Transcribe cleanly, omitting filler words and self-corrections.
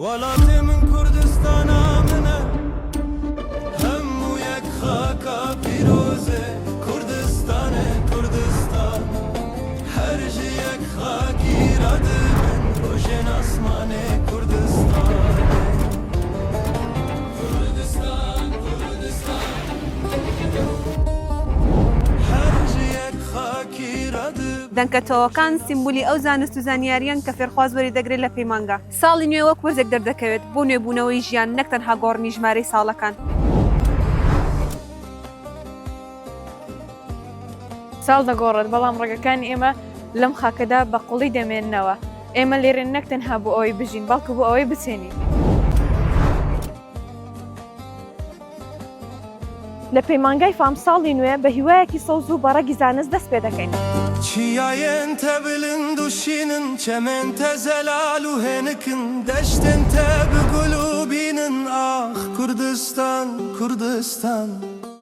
وڵاتی من کوردستانە منە هەموو یەک خاکە پیرۆزێ کوردستانێ کوردستان هەرژی یەک خاکی ڕادبن ڕۆژێن ئاسمانێ کوردستانێ کوردستان کوردستان هەرژی یەک خاکی ڕادبن دەنکەتەوەکان سیمبولی ئەو زانست و زانیاریان کە فێرخوازوەری دەگرێت لە پەیمانگا. ساڵی نوێ وەک وەرزێک دەردەکەوێت بۆ نوێبوونەوەی ژیان نەک تەنها گۆڕنی ژمارەی ساڵەکان. ساڵ دەگۆڕێت بەڵام ڕێگەکانی ئێمە لەم خاکەدا بە قوڵی دەمێننەوە. ئێمە لێرە نەک تەنها بۆ ئەوەی بژین بەڵکو بۆ ئەوەی بچێنین. لە پەیمانگای فامساڵی نوێ بە هیوایەکی سەوز و بەڕەگی زانست دەست پێ دەکەین. چیایەن تە بلند و شینن چەمێن تە زەلال و هێنکن دەشتن تە بگول و بینن ئاخ کوردستان کوردستان